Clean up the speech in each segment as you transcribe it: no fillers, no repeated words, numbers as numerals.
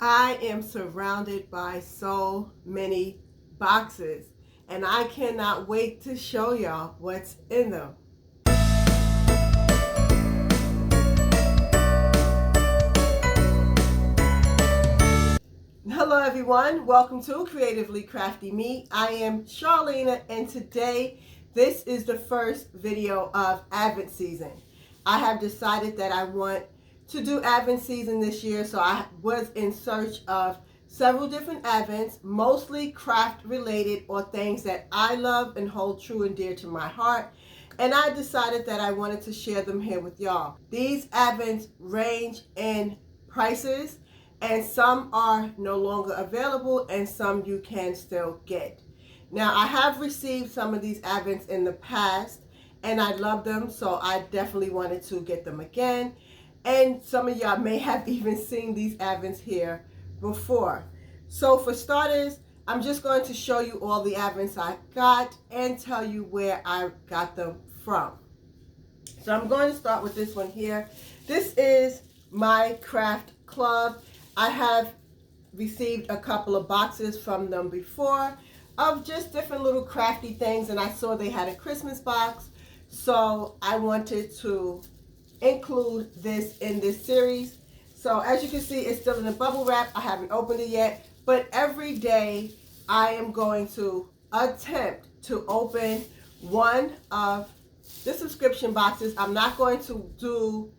I am surrounded by so many boxes, and I cannot wait to show y'all what's in them. Hello everyone, welcome to Creatively Crafty Me. I am Charlena, and today this is the first video of Advent season. I have decided that I want to do Advent season this year, so I was in search of several different Advents, mostly craft related or things that I love and hold true and dear to my heart. And I decided that I wanted to share them here with y'all. These Advents range in prices, and some are no longer available and some you can still get. Now, I have received some of these Advents in the past and I love them, so I definitely wanted to get them again. And some of y'all may have even seen these Advents here before. So for starters, I'm just going to show you all the Advents I got and tell you where I got them from. So I'm going to start with this one here. This is my craft club. I have received a couple of boxes from them before of just different little crafty things, and I saw they had a Christmas box, so I wanted to include this in this series. So as you can see, it's still in a bubble wrap. I haven't opened it yet, but every day I am going to attempt to open one of the subscription boxes. I'm not going to do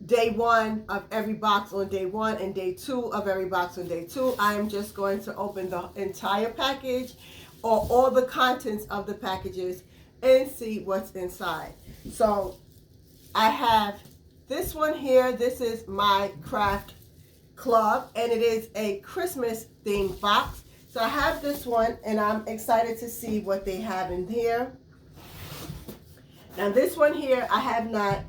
day one of every box on day one and day two of every box on day two. I am just going to open the entire package or all the contents of the packages and see what's inside. So I have this one here. This is my craft club, and it is a Christmas themed box. So I have this one, and I'm excited to see what they have in here. Now this one here, I have not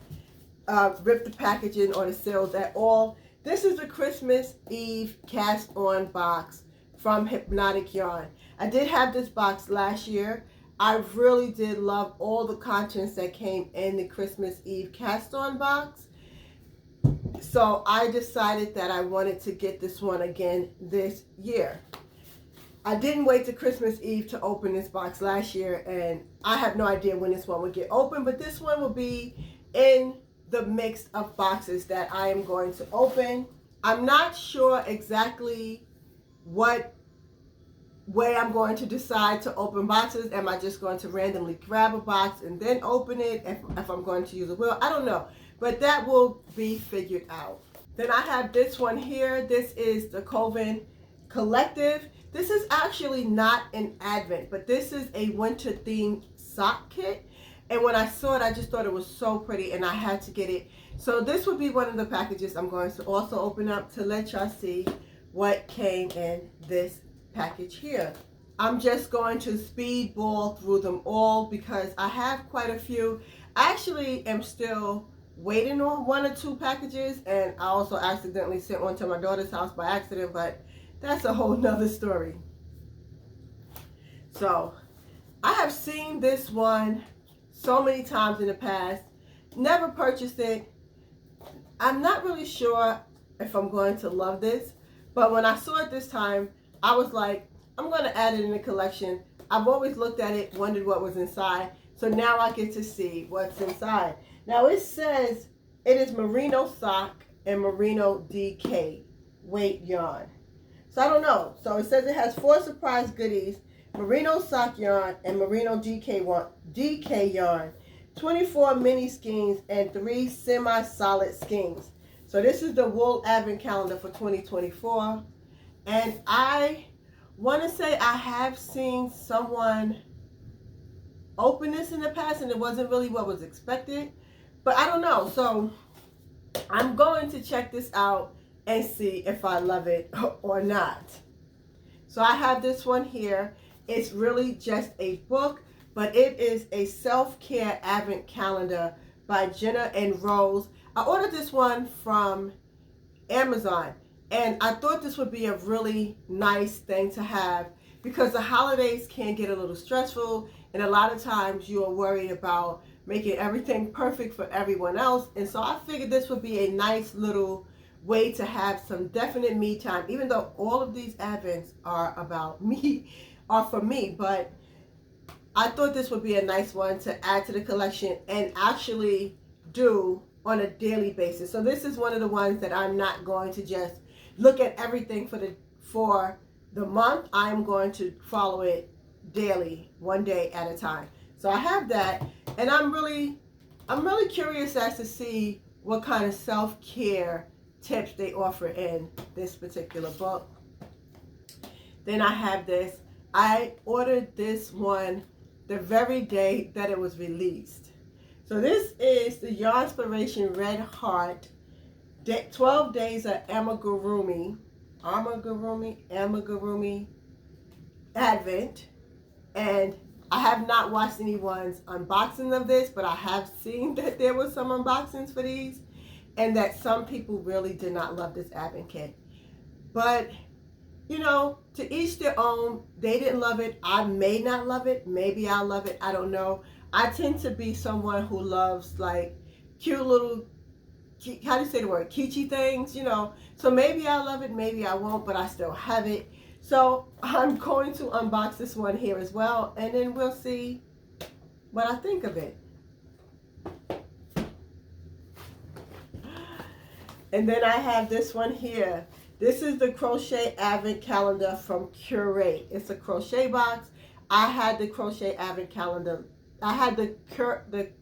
ripped the packaging or the seals at all. This is the Christmas Eve cast on box from Hypnotic Yarn. I did have this box last year. I really did love all the contents that came in the Christmas Eve cast on box. So I decided that I wanted to get this one again this year. I didn't wait to Christmas Eve to open this box last year, and I have no idea when this one would get open, but this one will be in the mix of boxes that I am going to open. I'm not sure exactly what way I'm going to decide to open boxes. Am I just going to randomly grab a box and then open it? If I'm going to use a wheel, I don't know, but that will be figured out. Then I have this one here. This is the Coven Collective. This is actually not an Advent, but this is a winter themed sock kit. And when I saw it, I just thought it was so pretty and I had to get it. So this would be one of the packages I'm going to also open up to let y'all see what came in this package here. I'm just going to speedball through them all because I have quite a few. I actually am still waiting on one or two packages, and I also accidentally sent one to my daughter's house by accident, but that's a whole nother story. So I have seen this one so many times in the past, never purchased it. I'm not really sure if I'm going to love this, but when I saw it this time, I was like, I'm going to add it in the collection. I've always looked at it, wondered what was inside, so now I get to see what's inside. Now it says it is merino sock and merino DK weight yarn. So I don't know. So it says it has 4 surprise goodies: merino sock yarn and merino DK yarn, 24 mini skeins, and 3 semi-solid skeins. So this is the wool advent calendar for 2024. And I want to say I have seen someone open this in the past and it wasn't really what was expected. But I don't know. So I'm going to check this out and see if I love it or not. So I have this one here. It's really just a book, but it is a self-care advent calendar by Jenna and Rose. I ordered this one from Amazon, and I thought this would be a really nice thing to have because the holidays can get a little stressful, and a lot of times you are worried about making everything perfect for everyone else. And so I figured this would be a nice little way to have some definite me time, even though all of these Advents are about me, are for me, but I thought this would be a nice one to add to the collection and actually do on a daily basis. So this is one of the ones that I'm not going to just look at everything for the month. I'm going to follow it daily, one day at a time. So I have that, and I'm really curious as to see what kind of self-care tips they offer in this particular book. Then I have this. I ordered this one the very day that it was released. So this is the Yarnspiration Red Heart 12 Days of Amigurumi Advent. And I have not watched anyone's unboxing of this, but I have seen that there was some unboxings for these, and that some people really did not love this Advent kit. But, you know, to each their own. They didn't love it. I may not love it. Maybe I'll love it. I don't know. I tend to be someone who loves like cute little, how do you say the word, kitschy things, you know. So maybe I'll love it, maybe I won't, but I still have it. So I'm going to unbox this one here as well, and then we'll see what I think of it. And then I have this one here. This is the Crochet Advent Calendar from Curate. It's a crochet box. I had the Crochet Advent Calendar. I had the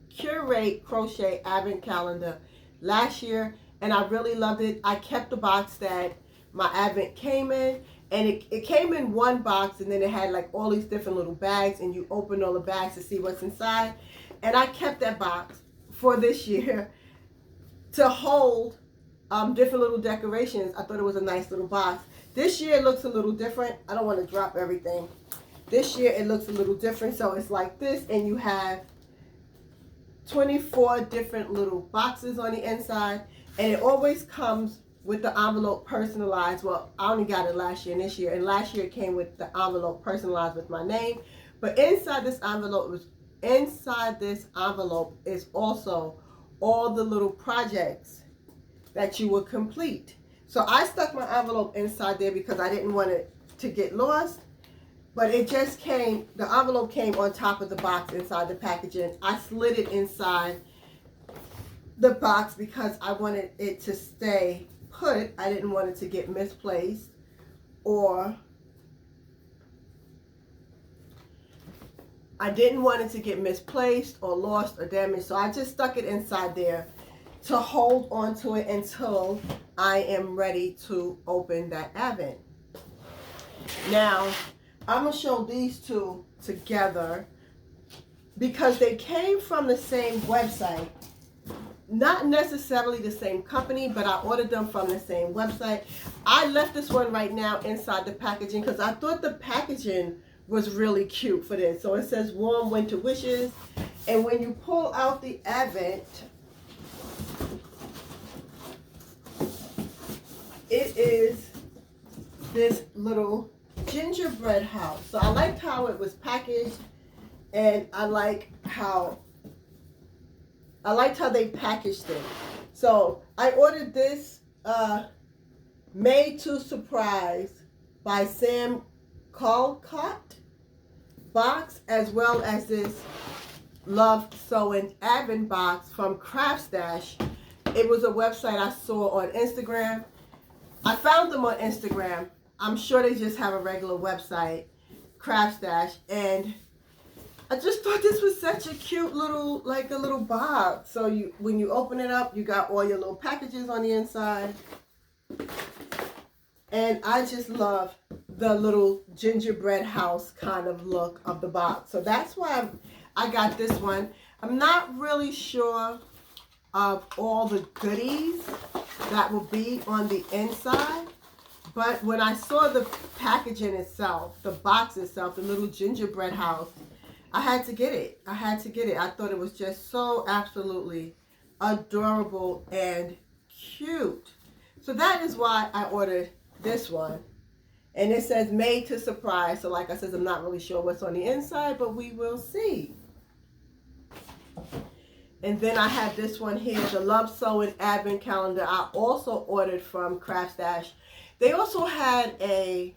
Curate Crochet Advent Calendar last year, and I really loved it. I kept the box that my Advent came in, and it came in one box, and then it had like all these different little bags, and you open all the bags to see what's inside. And I kept that box for this year to hold different little decorations. I thought it was a nice little box. This year it looks a little different. I don't want to drop everything. This year it looks a little different. So it's like this, and you have 24 different little boxes on the inside, and it always comes with the envelope personalized. Well, I only got it last year and this year, and last year it came with the envelope personalized with my name. But inside this envelope is also all the little projects that you will complete. So I stuck my envelope inside there because I didn't want it to get lost. But it just came, the envelope came on top of the box inside the packaging. I slid it inside the box because I wanted it to stay put. I didn't want it to get misplaced or lost or damaged. So I just stuck it inside there to hold onto it until I am ready to open that Advent. Now, I'm going to show these two together because they came from the same website. Not necessarily the same company, but I ordered them from the same website. I left this one right now inside the packaging because I thought the packaging was really cute for this. So it says Warm Winter Wishes. And when you pull out the Advent, it is this little gingerbread house. So I liked how it was packaged, and I liked how they packaged it. So I ordered this Made to Surprise by Sam Callcott box, as well as this Love Sewing Advent box from Crafty. It was a website I saw on Instagram. I found them on Instagram. I'm sure they just have a regular website, Crafty, and I just thought this was such a cute little, like a little box. So when you open it up, you got all your little packages on the inside. And I just love the little gingerbread house kind of look of the box. So that's why I got this one. I'm not really sure of all the goodies that will be on the inside. But when I saw the packaging itself, the box itself, the little gingerbread house, I had to get it. I thought it was just so absolutely adorable and cute. So that is why I ordered this one. And it says Made to Surprise. So like I said, I'm not really sure what's on the inside, but we will see. And then I have this one here, the Love Sewing Advent Calendar. I also ordered from Crafty. They also had a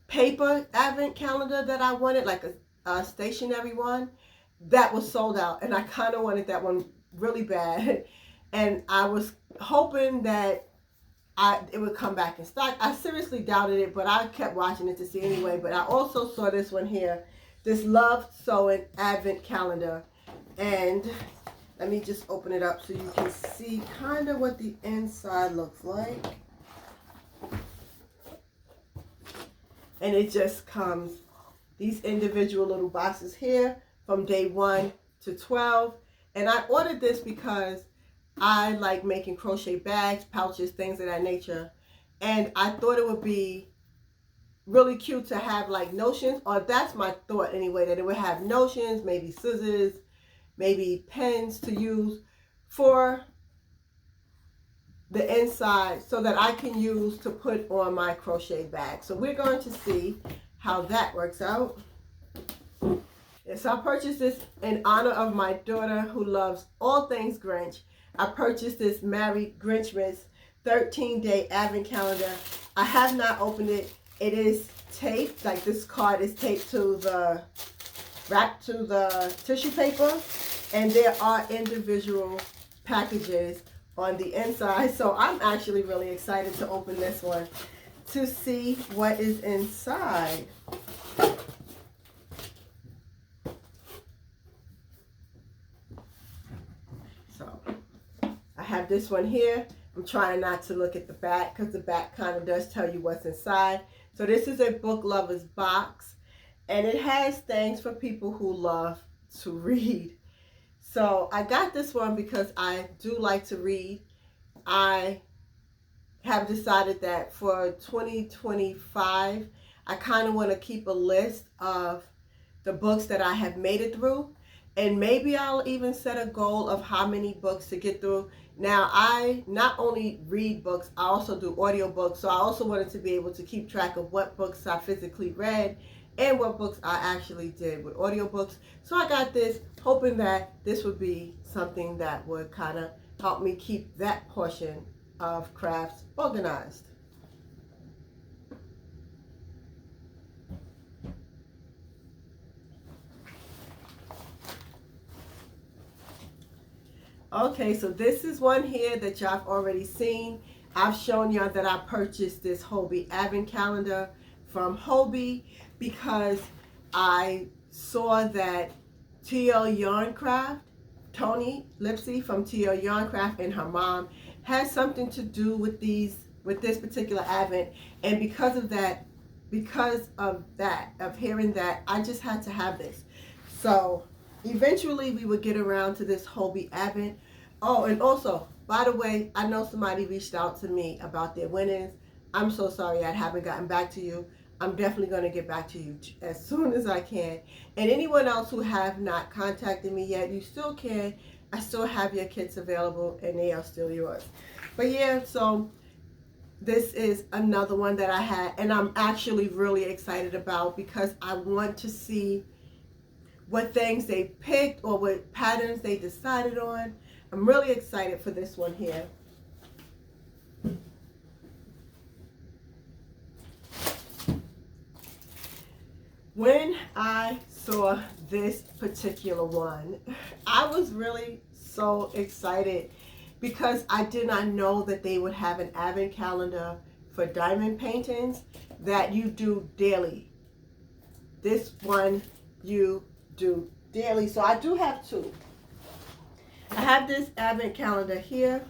paper Advent calendar that I wanted, like a stationary one, that was sold out. And I kind of wanted that one really bad. And I was hoping that it would come back in stock. I seriously doubted it, but I kept watching it to see anyway. But I also saw this one here, this Love Sewing Advent Calendar. And let me just open it up so you can see kind of what the inside looks like. And it just comes, these individual little boxes here from day 1 to 12. And I ordered this because I like making crochet bags, pouches, things of that nature. And I thought it would be really cute to have like notions, or that's my thought anyway, that it would have notions, maybe scissors, maybe pens to use for the inside so that I can use to put on my crochet bag. So we're going to see how that works out. And so I purchased this in honor of my daughter who loves all things Grinch. I purchased this Merry Grinchmas 13-day Advent Calendar. I have not opened it. It is taped, like this card is taped to the, wrapped to the tissue paper. And there are individual packages on the inside. So I'm actually really excited to open this one to see what is inside. So I have this one here. I'm trying not to look at the back because the back kind of does tell you what's inside. So this is a book lover's box, and it has things for people who love to read. So I got this one because I do like to read. I have decided that for 2025, I kind of want to keep a list of the books that I have made it through. And maybe I'll even set a goal of how many books to get through. Now, I not only read books, I also do audiobooks. So I also wanted to be able to keep track of what books I physically read and what books I actually did with audiobooks. So I got this, hoping that this would be something that would kind of help me keep that portion of crafts organized. Okay, so this is one here that y'all have already seen. I've shown y'all that I purchased this Hobie Advent Calendar from Hobie because I saw that TL Yarn Craft, Tony Lipsy from TL Yarn Craft, and her mom has something to do with this particular Advent. And because of that, of hearing that, I just had to have this. So eventually we would get around to this Hobie Advent. Oh, and also, by the way, I know somebody reached out to me about their winnings. I'm so sorry I haven't gotten back to you. I'm definitely going to get back to you as soon as I can. And anyone else who have not contacted me yet, you still can. I still have your kits available and they are still yours. But yeah, so this is another one that I had, and I'm actually really excited about because I want to see what things they picked or what patterns they decided on. I'm really excited for this one here. When I saw this particular one, I was really so excited because I did not know that they would have an advent calendar for diamond paintings that you do daily. This one you do daily. So I do have two. I have this advent calendar here.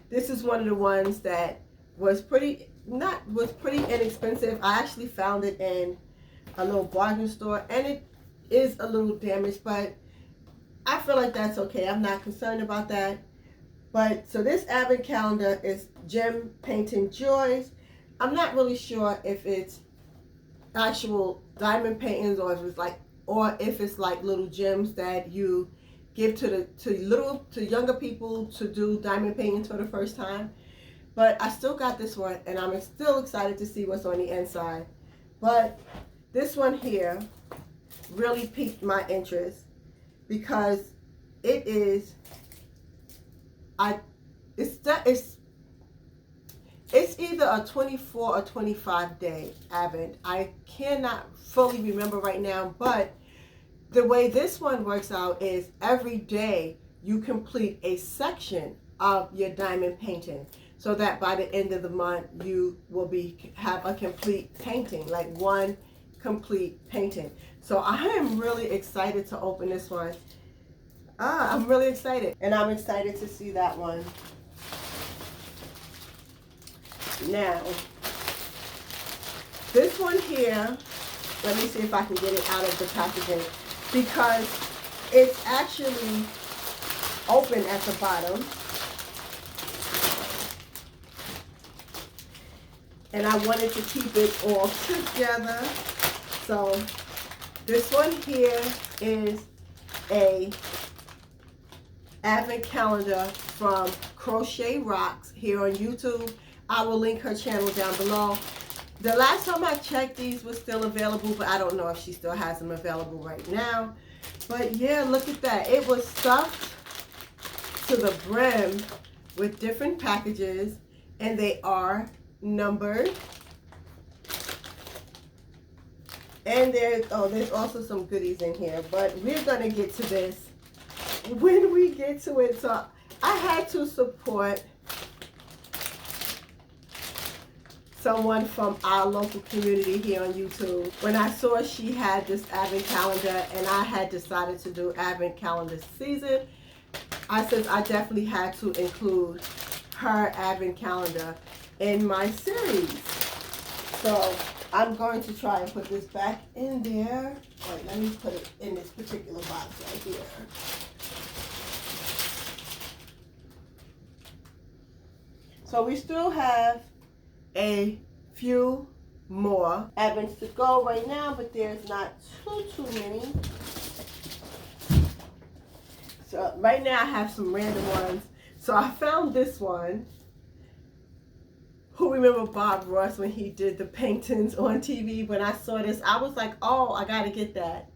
This is one of the ones that was pretty inexpensive. I actually found it in a little bargain store, and it is a little damaged, but I feel like that's okay. I'm not concerned about that. But so this advent calendar is Gem Painting Joys. I'm not really sure if it's actual diamond paintings or if it's like little gems that you give to younger people to do diamond paintings for the first time. But I still got this one, and I'm still excited to see what's on the inside. But this one here really piqued my interest because it is, it's either a 24 or 25 day Advent. I cannot fully remember right now, but the way this one works out is every day you complete a section of your diamond painting, so that by the end of the month you will have a complete painting, like one complete painting. So I am really excited to open this one. I'm really excited, and I'm excited to see that one. Now, this one here, let me see if I can get it out of the packaging, because it's actually open at the bottom. And I wanted to keep it all together. So this one here is a Advent calendar from Crochet Rocks here on YouTube. I will link her channel down below. The last time I checked, these were still available, but I don't know if she still has them available right now. But yeah, look at that. It was stuffed to the brim with different packages, and they are numbered. And there's also some goodies in here, but we're gonna get to this when we get to it. So I had to support someone from our local community here on YouTube. When I saw she had this Advent calendar and I had decided to do Advent calendar season, I said I definitely had to include her Advent calendar in my series. So I'm going to try and put this back in there. Wait, let me put it in this particular box right here. So we still have a few more Advents to go right now, but there's not too many. So right now I have some random ones. So I found this one. Who remember Bob Ross when he did the paintings on TV? When I saw this, I was like, oh, I gotta get that,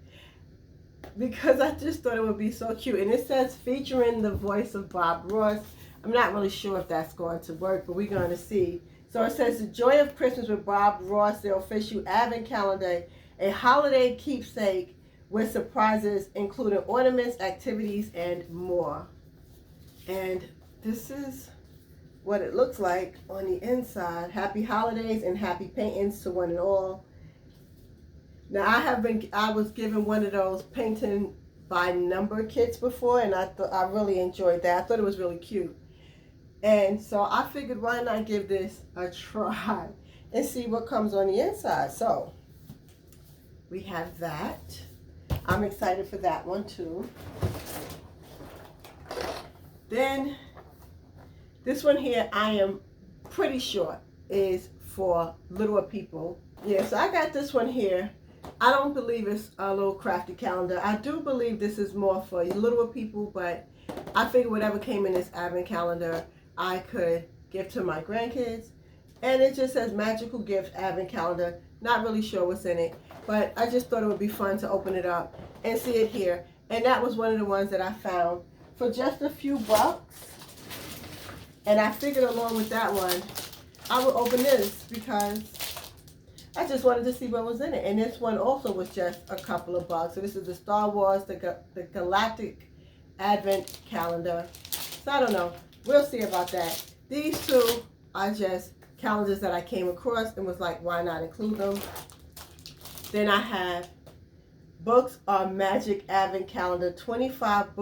because I just thought it would be so cute. And it says featuring the voice of Bob Ross. I'm not really sure if that's going to work, but we're going to see. So it says The Joy of Christmas with Bob Ross, the official Advent calendar, a holiday keepsake with surprises including ornaments, activities, and more. And this is what it looks like on the inside. Happy holidays and happy paintings to one and all. Now I was given one of those painting by number kits before, and I really enjoyed that. I thought it was really cute. And so I figured, why not give this a try and see what comes on the inside. So we have that. I'm excited for that one too. Then this one here, I am pretty sure is for littler people. Yeah, so I got this one here. I don't believe it's a little crafty calendar. I do believe this is more for littler people, but I figured whatever came in this Advent calendar, I could give to my grandkids. And it just says Magical Gift Advent Calendar. Not really sure what's in it, but I just thought it would be fun to open it up and see it here. And that was one of the ones that I found for just a few bucks. And I figured along with that one, I would open this because I just wanted to see what was in it. And this one also was just a couple of bucks. So this is the Star Wars, the Galactic Advent Calendar. So I don't know. We'll see about that. These two are just calendars that I came across and was like, why not include them? Then I have Books on Magic Advent Calendar, 25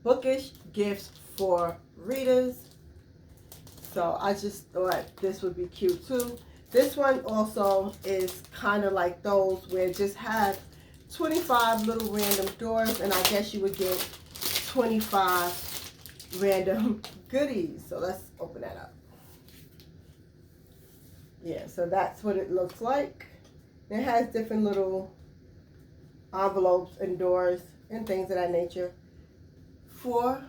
bookish gifts for readers. So I just thought this would be cute too. This one also is kind of like those where it just has 25 little random doors, and I guess you would get 25 random goodies. So let's open that up. Yeah, so that's what it looks like. It has different little envelopes and doors and things of that nature for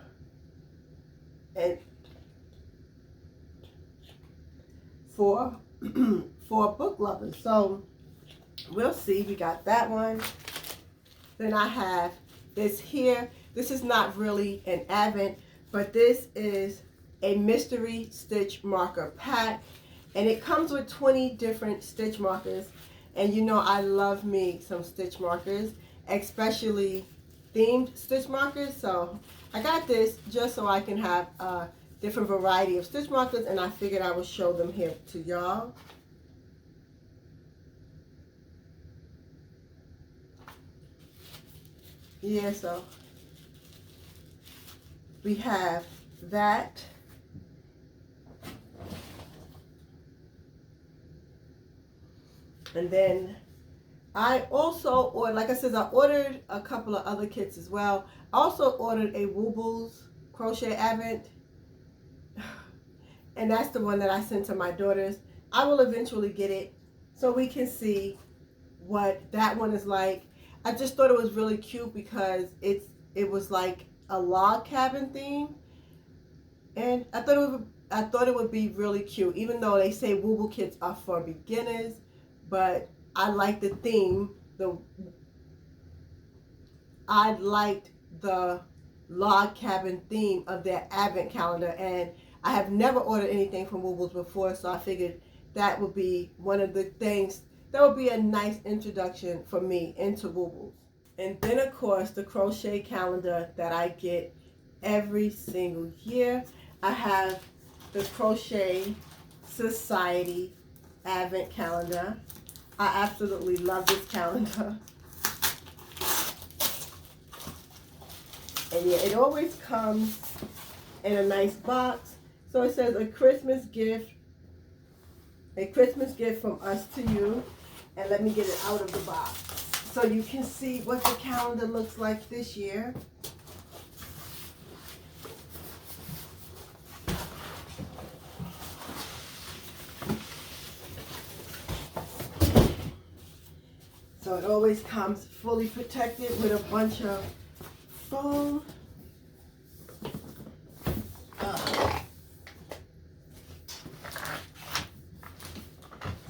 book lovers. So we'll see. We got that one. Then I have this here. This is not really an Advent, but this is a mystery stitch marker pack, and it comes with 20 different stitch markers. And you know I love me some stitch markers, especially themed stitch markers. So I got this just so I can have a different variety of stitch markers, and I figured I would show them here to y'all. Yeah, so we have that. And then I also ordered, like I said, I ordered a couple of other kits as well. I also ordered a Woobles crochet Advent. And that's the one that I sent to my daughters. I will eventually get it so we can see what that one is like. I just thought it was really cute because it was like a log cabin theme. And I thought it would be really cute, even though they say Wooble kits are for beginners. But I like the theme. I liked the log cabin theme of their Advent calendar, and I have never ordered anything from Woobles before, so I figured that would be one of the things that would be a nice introduction for me into Woobles. And then of course the crochet calendar that I get every single year. I have the Crochet Society Advent calendar. I absolutely love this calendar. And yeah, it always comes in a nice box. So it says a Christmas gift from us to you. And let me get it out of the box so you can see what the calendar looks like this year. So it always comes fully protected with a bunch of foam.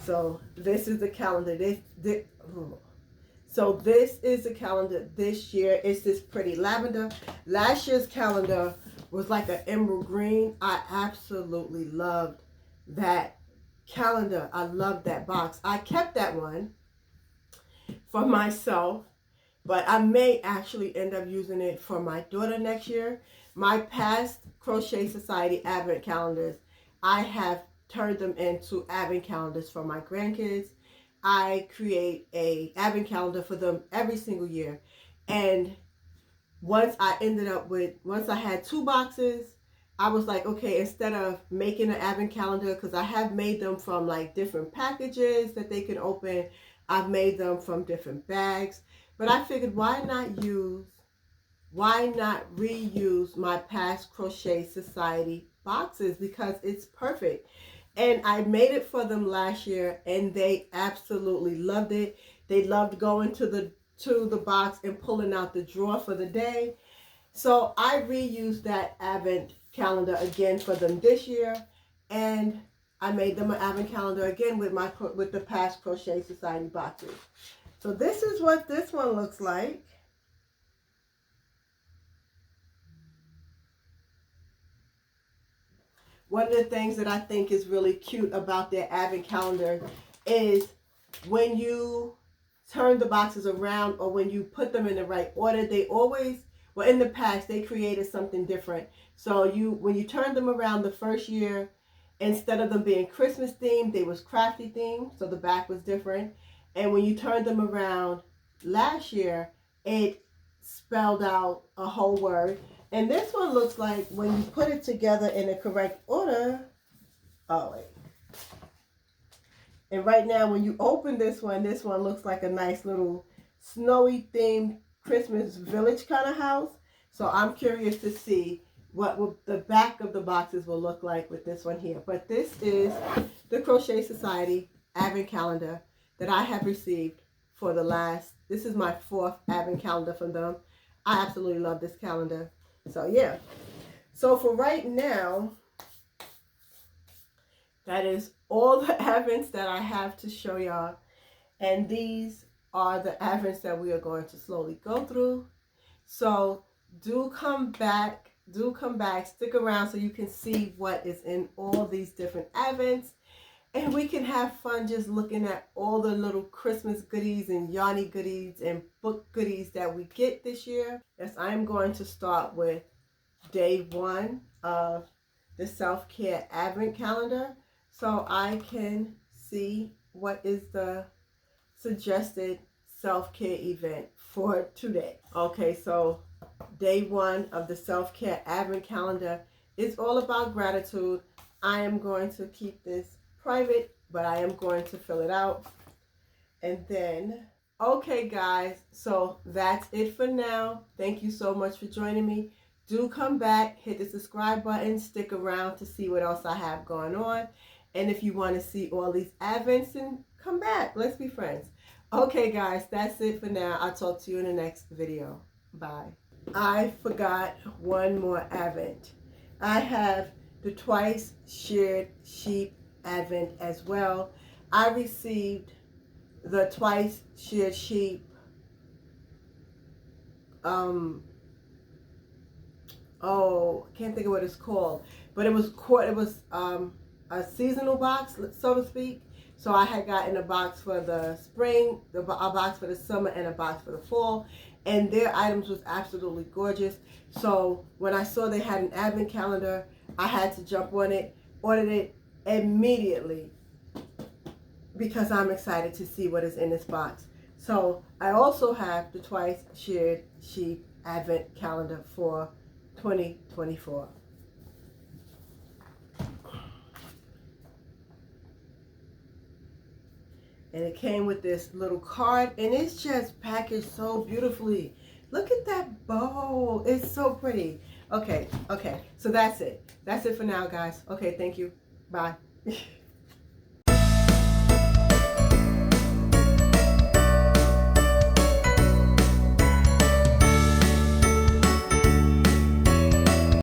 So this is the calendar. So this is the calendar this year. It's this pretty lavender. Last year's calendar was like an emerald green. I absolutely loved that calendar. I loved that box. I kept that one for myself, but I may actually end up using it for my daughter next year. My past Crochet Society Advent calendars, I have turned them into Advent calendars for my grandkids. I create a Advent calendar for them every single year. And once I had 2 boxes, I was like, okay, instead of making an Advent calendar, because I have made them from like different packages that they can open, I've made them from different bags, but I figured why not reuse my past Crochet Society boxes, because it's perfect. And I made it for them last year and they absolutely loved it. They loved going to the box and pulling out the drawer for the day. So I reused that Advent calendar again for them this year, and I made them an Advent calendar again with the past Crochet Society boxes. So this is what this one looks like. One of the things that I think is really cute about their Advent calendar is when you turn the boxes around, or when you put them in the right order, they always, well, in the past, they created something different. So when you turned them around the first year, instead of them being Christmas themed, they was Crafty themed, so the back was different. And when you turned them around last year, it spelled out a whole word. And this one looks like when you put it together in the correct order. Oh, wait. And right now, when you open this one looks like a nice little snowy themed Christmas village kind of house. So I'm curious to see what the back of the boxes will look like with this one here. But this is the Crochet Society Advent calendar that I have received for this is my 4th Advent calendar from them. I absolutely love this calendar. So yeah. So for right now, that is all the Advents that I have to show y'all. And these are the Advents that we are going to slowly go through. So do come back. Do come back. Stick around so you can see what is in all these different advents. And we can have fun just looking at all the little Christmas goodies and Yanni goodies and book goodies that we get this year. Yes, I'm going to start with day 1 of the self-care advent calendar so I can see what is the suggested self-care event for today. Okay, so day 1 of the self-care advent calendar is all about gratitude. I am going to keep this private, but I am going to fill it out. And then, okay guys, so that's it for now. Thank you so much for joining me. Do come back, hit the subscribe button, stick around to see what else I have going on. And if you want to see all these advents, then come back. Let's be friends. Okay guys, that's it for now. I'll talk to you in the next video. Bye. I forgot one more advent. I have the twice shared sheep advent as well. I received the twice shared sheep I can't think of what it's called, but it was a seasonal box, so to speak. So I had gotten a box for the spring, a box for the summer, and a box for the fall, and their items was absolutely gorgeous. So when I saw they had an advent calendar, I had to jump on it, ordered it immediately because I'm excited to see what is in this box. So I also have the twice shared sheep advent calendar for 2024. And it came with this little card, and it's just packaged so beautifully. Look at that bow. It's so pretty. Okay. So that's it. That's it for now, guys. Okay, thank you. Bye.